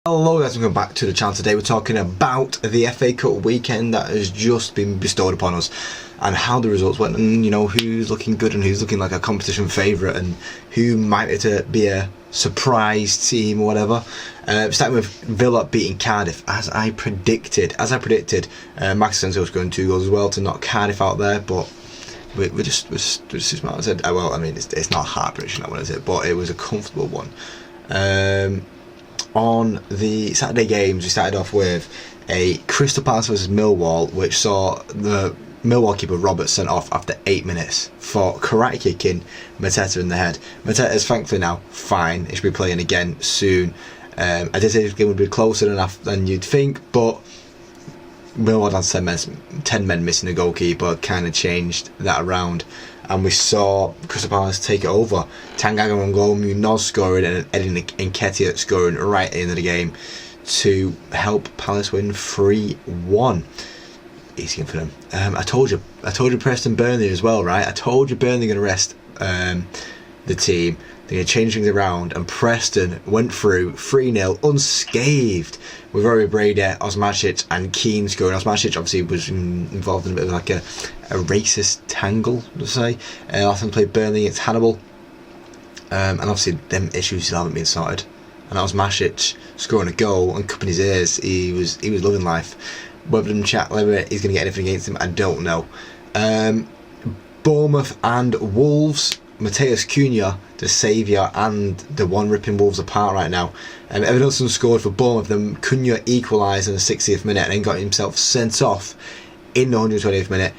Hello guys, welcome back to the channel. Today we're talking about the FA Cup weekend that has just been bestowed upon us and how the results went, and you know, who's looking good and who's looking like a competition favourite and who might be a surprise team or whatever. Starting with Villa beating Cardiff as I predicted. Max Asensio was scoring 2 goals as well to knock Cardiff out there, but we're just smart. I said, well, I mean, it's not a hard prediction, that one, is it? But it was a comfortable one. On the Saturday games, we started off with a Crystal Palace vs Millwall, which saw the Millwall keeper Robert sent off after 8 minutes for karate kicking Mateta in the head. Mateta's thankfully now fine. He should be playing again soon. I did say this game would be closer than you'd think, but Millwall had 10 men missing the goalkeeper, kind of changed that around, and we saw Crystal Palace take it over. Tanganga on goal, Munoz scoring, and Eddie Nketiah scoring right at the end of the game to help Palace win 3-1. Easy for them. I told you Preston Burnley as well, right? I told you Burnley going to rest the team. They're going to change things around, and Preston went through 3-0 unscathed with Rory Brady, Osmajic and Keane scoring. Osmajic obviously was involved in a bit of like a racist tangle, to say. Last time played Burnley against Hannibal, and obviously them issues still haven't been sorted. And Osmajic scoring a goal and cupping his ears. He was loving life. Whether he's going to get anything against him, I don't know. Bournemouth and Wolves. Mateus Cunha, the saviour and the one ripping Wolves apart right now. Evan Hudson scored for Bournemouth, then Cunha equalised in the 60th minute and then got himself sent off in the 120th minute.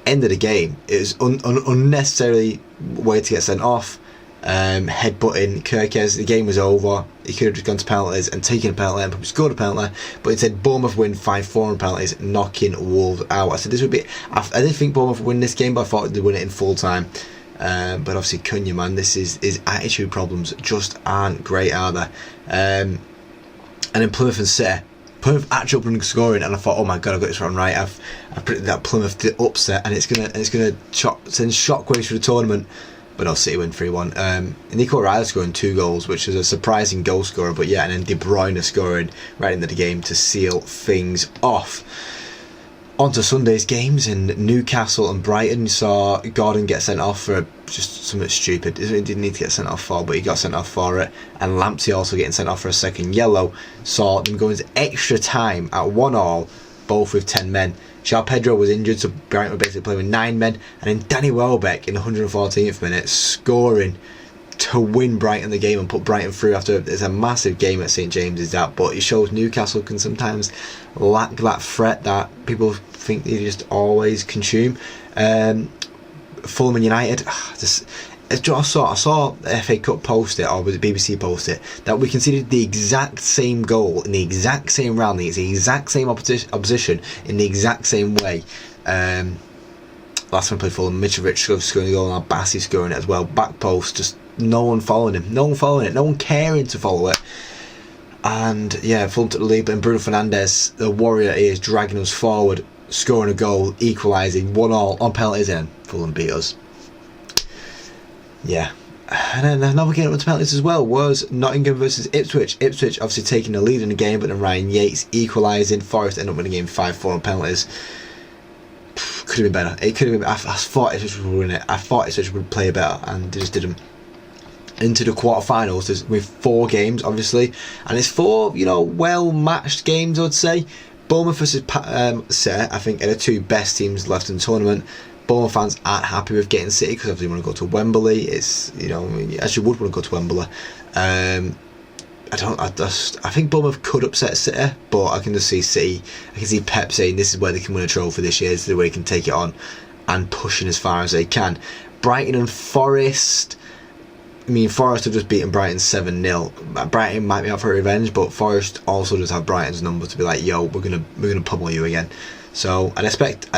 End of the game. It was unnecessarily way to get sent off. Headbutting Kirkes. The game was over. He could have just gone to penalties and taken a penalty and probably scored a penalty, but instead Bournemouth win 5-4 on penalties, knocking Wolves out. I said this would be. I didn't think Bournemouth would win this game, but I thought they'd win it in full time. But obviously Cunha, man, his attitude problems just aren't great, are they? And then Plymouth and City. Plymouth actually opening scoring, and I thought, oh my god, I've got this one right. I've predicted that Plymouth did upset, and it's gonna send shockwaves through the tournament. But no, City win 3-1. Nico Riley scoring 2 goals, which is a surprising goal scorer. But yeah, and then De Bruyne scoring right into the game to seal things off. On to Sunday's games in Newcastle and Brighton. You saw Gordon get sent off for just something stupid. He didn't need to get sent off for, but he got sent off for it. And Lamptey also getting sent off for a second yellow. Saw them go into extra time at 1-1, both with 10 men. João Pedro was injured, so Brighton were basically playing with 9 men. And then Danny Welbeck in the 114th minute scoring to win Brighton the game and put Brighton through after it's a massive game at St James's, that, but it shows Newcastle can sometimes lack that threat that people think they just always consume. Fulham and United, I saw the FA Cup post it, or was it BBC post it, that we conceded the exact same goal in the exact same round, the exact same opposition in the exact same way. Last time I played Fulham, Mitrovic scoring a goal and Bassi scoring it as well. Back post, just no one following him, no one caring to follow it. And yeah, Fulham took the lead, and Bruno Fernandes, the warrior he is, dragging us forward, scoring a goal, equalising 1-1 on penalties, and Fulham beat us. Yeah. And then another game up to penalties as well was Nottingham versus Ipswich. Ipswich obviously taking the lead in the game, but then Ryan Yates equalising. Forest ended up winning the game 5-4 on penalties. Could have been better. It could have been. I thought Ipswich would win it. I thought Ipswich would play better, and they just didn't. Into the quarterfinals with 4 games, obviously, and it's 4, well matched games, I would say. Bournemouth versus City, I think, are the 2 best teams left in the tournament. Bournemouth fans aren't happy with getting City because obviously they want to go to Wembley. It's, as you would want to go to Wembley. I think Bournemouth could upset City, but I can just see City. I can see Pep saying this is where they can win a trophy this year. This is the way they can take it on and pushing as far as they can. Brighton and Forest. I mean, Forest have just beaten Brighton 7-0. Brighton might be out for revenge, but Forest also does have Brighton's number to be like, yo, we're gonna pummel you again. So I expect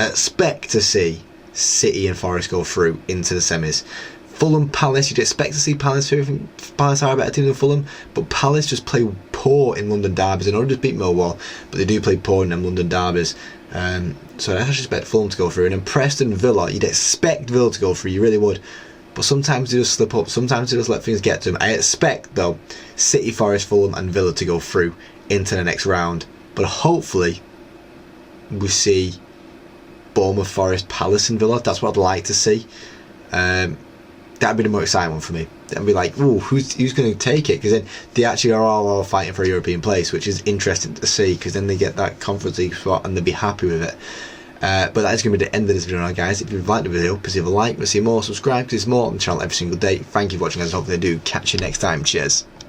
to see City and Forest go through into the semis. Fulham Palace, you'd expect to see Palace through. I think Palace are a better team than Fulham, but Palace just play poor in London derbies. They don't just beat Millwall, but they do play poor in them London derbies. So I actually expect Fulham to go through. And then Preston Villa, you'd expect Villa to go through, you really would. but sometimes they just slip up, sometimes they just let things get to them. I expect, though, City, Forest, Fulham and Villa to go through into the next round, but hopefully we see Bournemouth, Forest, Palace and Villa. That's what I'd like to see. That'd be the more exciting one for me. That'd be like, ooh, who's going to take it? Because then they actually are all fighting for a European place, which is interesting to see, because then they get that Conference League spot and they'll be happy with it. But that is going to be the end of this video now, guys. If you've liked the video, please leave a like. We'll see more, subscribe, because there's more on the channel every single day. Thank you for watching, guys. Hopefully I do catch you next time. Cheers.